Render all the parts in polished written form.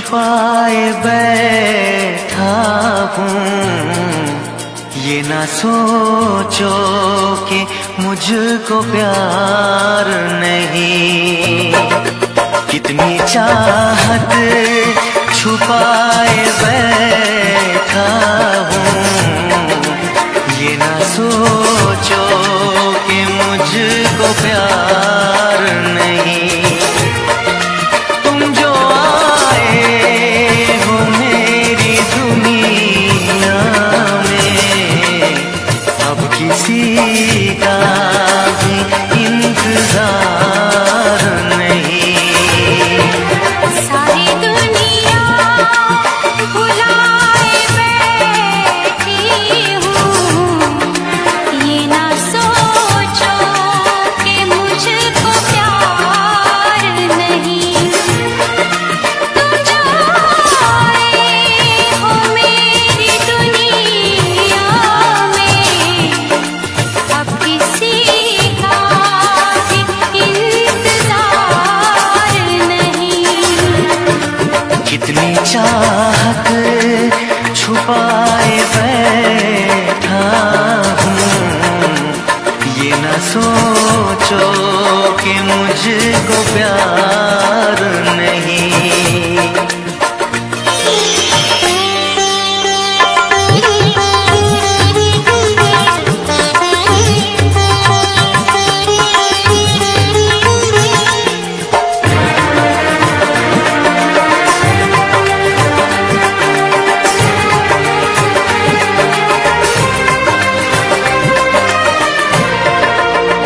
छुपाए बैठा हूँ। ये ना सोचो कि मुझको प्यार नहीं। कितनी चाहत छुपाए बैठा हूँ। ये ना सोचो कि मुझको प्यार नहीं। तुम जो आए हो मेरी दुनिया में, अब किसी का भी इंतजार नहीं। सारी दुनिया भुलाए बैठी हूँ। ये ना सोचो कि मुझको प्यार नहीं। तुम जो आए हो मेरी दुनिया में, अब किसी का भी इंतजार नहीं। कितनी चाहत छुपाए बैठा हूँ। ये ना सोचो कि मुझको प्यार नहीं।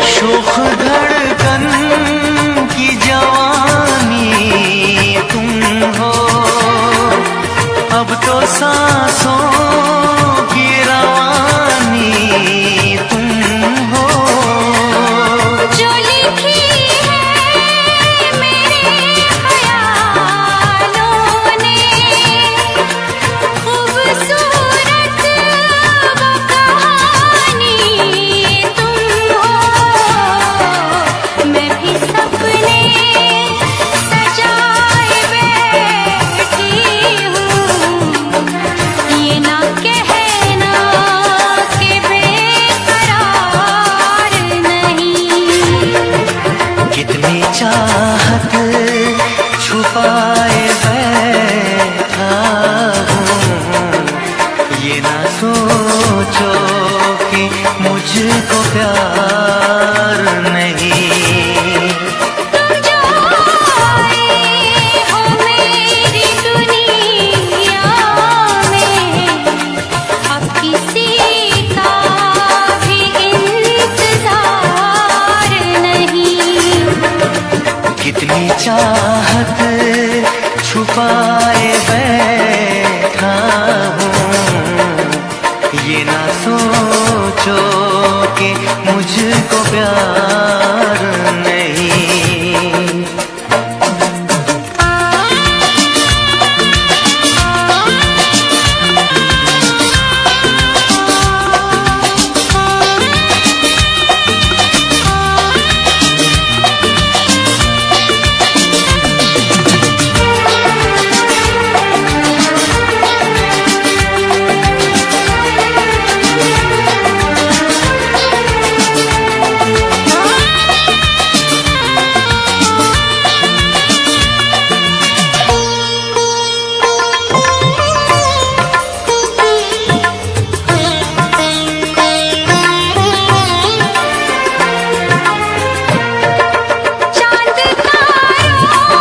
शोख धड़कन की जवानी तुम हो, अब तो सांसों की रवानी तुम हो। जो लिखी है मेरे ख्यालों ने, खूबसूरत वो कहानी तुम हो। मैं भी सपने सजाए बैठी हूँ। ये ना कहना कि बेकरार नहीं। कितनी चाहत छुपाए बैठा हूँ। ये ना सोचो कि मुझको प्यार नहीं। तुम जो आए हो मेरी दुनिया में, अब किसी का भी इंतजार नहीं। कितनी चाहत छुपाए बैठा हूँ। ये ना सोचो कि मुझको प्यार नहीं। चांद तारों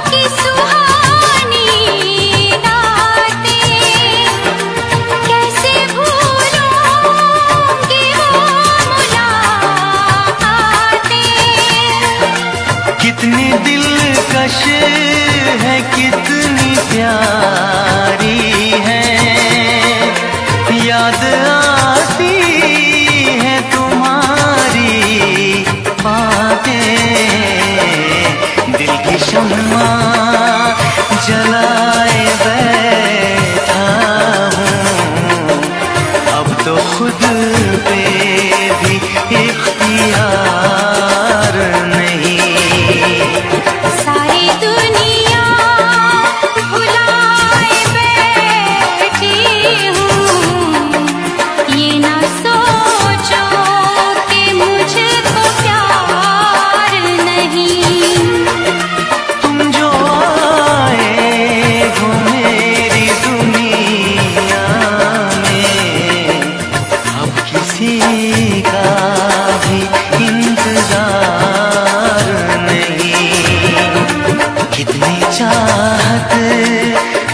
की सुहानी रातें, कैसे भूलूंगी वो मुलाकातें। कितनी दिलकश है, कितनी प्यारी है। याद आती है तुम्हारी बातें। दिल की शम्मा जलाए बैठा हूँ। अब तो खुद पे भी इख्तियार नहीं। सारी दुनिया भुला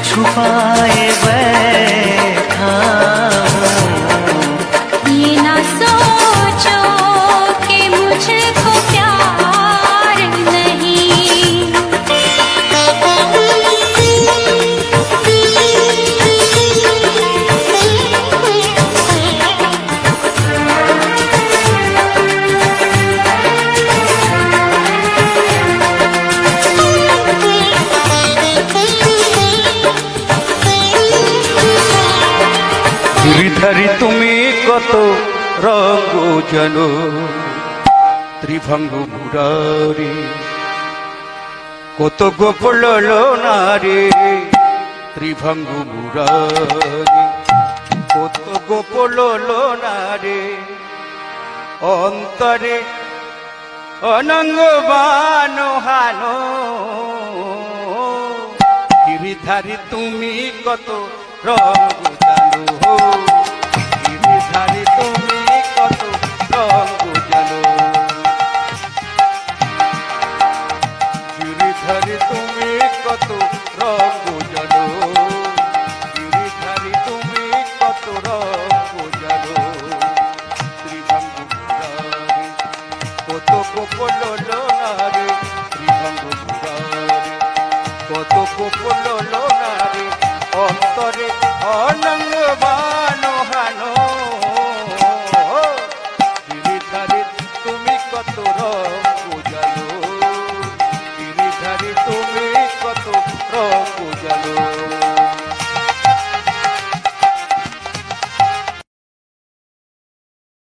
छुपाए बैठा हूँ। ये ना सोचो कि मुझको प्यार नहीं। गिरिधारी তুমি কত রঙ জানো ত্রিভঙ্গ মুরারি কত গোপল নারে ত্রিভঙ্গ মুরারি কত গোপল নারে অন্তরে অনঙ্গ বানো হানো গিরিধারী তুমি কত রঙ জানো গিরিধারী তুমি কত রঙ জানো গিরিধারী তুমি কত রঙ জানো গিরিধারী তুমি কত রঙ জানো ত্রিভঙ্গ মুরারি কত গোপল নারে ত্রিভঙ্গ মুরারি কত গোপল নারে অন্তরে অনঙ্গ বানো হানো গিরিধারী তুমি কত রঙ